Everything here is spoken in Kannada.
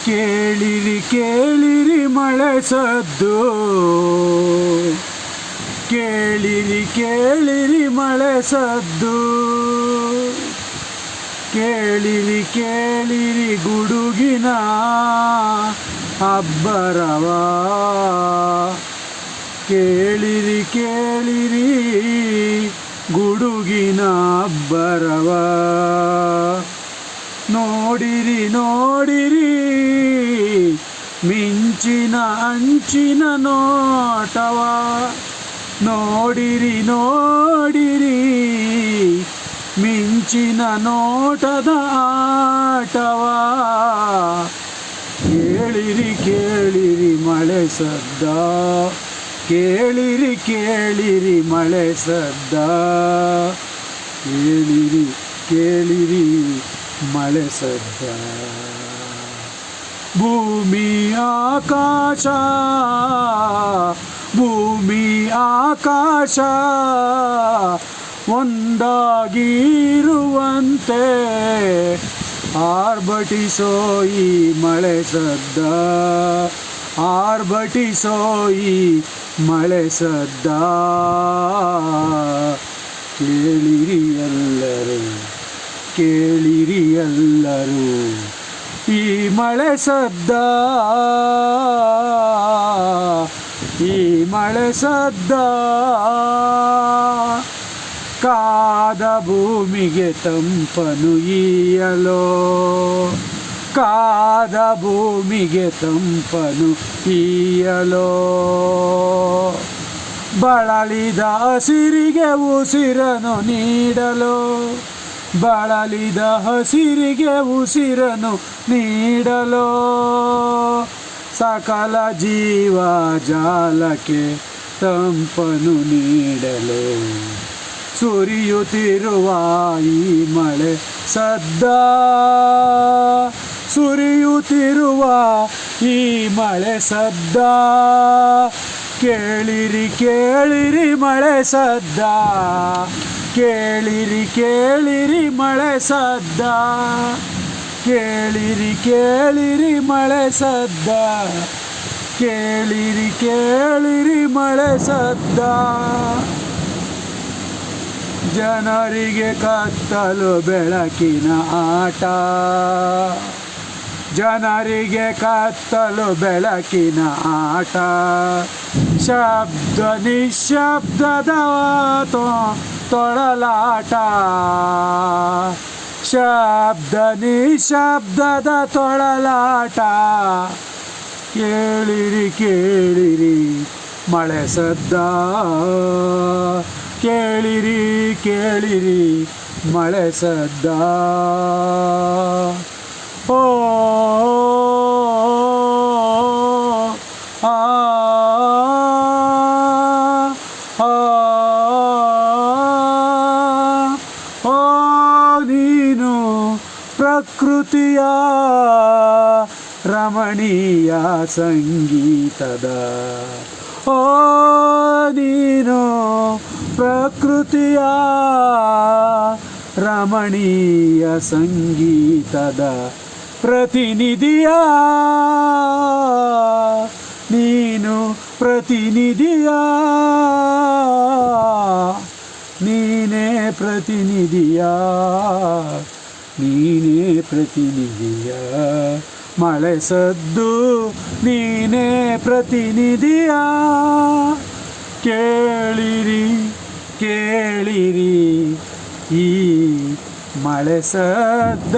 ಕೇಳಿರಿ ಕೇಳಿರಿ ಮಳೆ ಸದ್ದು, ಕೇಳಿರಿ ಕೇಳಿರಿ ಮಳೆ ಸದ್ದು, ಕೇಳಿರಿ ಕೇಳಿರಿ ಗುಡುಗಿನ ಅಬ್ಬರವ, ಕೇಳಿರಿ ಕೇಳಿರಿ ಗುಡುಗಿನ ಅಬ್ಬರವ, ನೋಡಿರಿ ನೋಡಿರಿ ಮಿಂಚಿನ ಅಂಚಿನ ನೋಟವ, ನೋಡಿರಿ ನೋಡಿರಿ ಮಿಂಚಿನ ನೋಟದ ಆಟವ, ಕೇಳಿರಿ ಕೇಳಿರಿ ಮಳೆ ಸದ್ದ, ಕೇಳಿರಿ ಕೇಳಿರಿ ಮಳೆ ಸದ್ದ, ಕೇಳಿರಿ ಕೇಳಿರಿ ಮಳೆ ಸದ್ದ. ಭೂಮಿ ಆಕಾಶ ಭೂಮಿ ಆಕಾಶ ಒಂದಾಗಿರುವಂತೆ ಆರ್ಭಟಿಸೋ ಈ ಮಳೆ ಸದ್ದ, ಆರ್ಭಟಿಸೋ ಈ ಮಳೆ ಸದ್ದ, ಕೇಳಿರಿ ಎಲ್ಲರೂ ಕೇಳಿರಿ ಎಲ್ಲರೂ ಈ ಮಳೆ ಸದ್ದ, ಈ ಮಳೆ ಸದ್ದ. ಕಾದ ಭೂಮಿಗೆ ತಂಪನು ಈಯಲೋ, ಕಾದ ಭೂಮಿಗೆ ತಂಪನು ಈಯಲೋ, ಬಳಲಿದ ಹಸಿರಿಗೆ ಉಸಿರನು ನೀಡಲು, ಬಳಲಿದ ಹಸಿರಿಗೆ ಉಸಿರನು ನೀಡಲು, ಸಕಲ ಜೀವ ಜಾಲಕ್ಕೆ ತಂಪನು ನೀಡಲು, ಸುರಿಯುತ್ತಿರುವ ಈ ಮಳೆ ಸದ್ದ, ಸುರಿಯುತ್ತಿರುವ ಈ ಮಳೆ ಸದ್ದ, ಕೇಳಿರಿ ಕೇಳಿರಿ ಮಳೆ ಸದ್ದ, ಕೇಳಿರಿ ಕೇಳಿರಿ ಮಳೆ ಸದ್ದ, ಕೇಳಿರಿ ಕೇಳಿರಿ ಮಳೆ ಸದ್ದ, ಕೇಳಿರಿ ಕೇಳಿರಿ ಮಳೆ ಸದ್ದ. ಜನರಿಗೆ ಕತ್ತಲು ಬೆಳಕಿನ ಆಟ, ಜನರಿಗೆ ಕತ್ತಲು ಬೆಳಕಿನ ಆಟ, ಶಬ್ದ ನಿಶ್ಶಬ್ದದ ತೊಳಲಾಟ, ಶಬ್ದ ನಿಶ್ಶಬ್ದದ ತೊಳಲಾಟ, ಕೇಳಿರಿ ಕೇಳಿರಿ ಮಳೆ ಸದ್ದ, ಕೇಳಿರಿ ಕೇಳಿರಿ ಮಳೆ ಸದ್ದ. ಓ ಆ ಓ ನೀನು ಪ್ರಕೃತಿಯ ರಮಣೀಯ ಸಂಗೀತದ, ಓ ನೀನು ಪ್ರಕೃತಿಯ ರಮಣೀಯ ಸಂಗೀತದ ಪ್ರತಿನಿಧಿಯ, ನೀನು ಪ್ರತಿನಿಧಿಯ, ನೀನೇ ಪ್ರತಿನಿಧಿಯ, ನೀನೇ ಪ್ರತಿನಿಧಿಯ, ಮಳೆ ಸದ್ದು ನೀನೇ ಪ್ರತಿನಿಧಿಯ, ಕೇಳಿರಿ ಕೇಳಿರಿ ಈ ಮಳೆ ಸದ್ದ.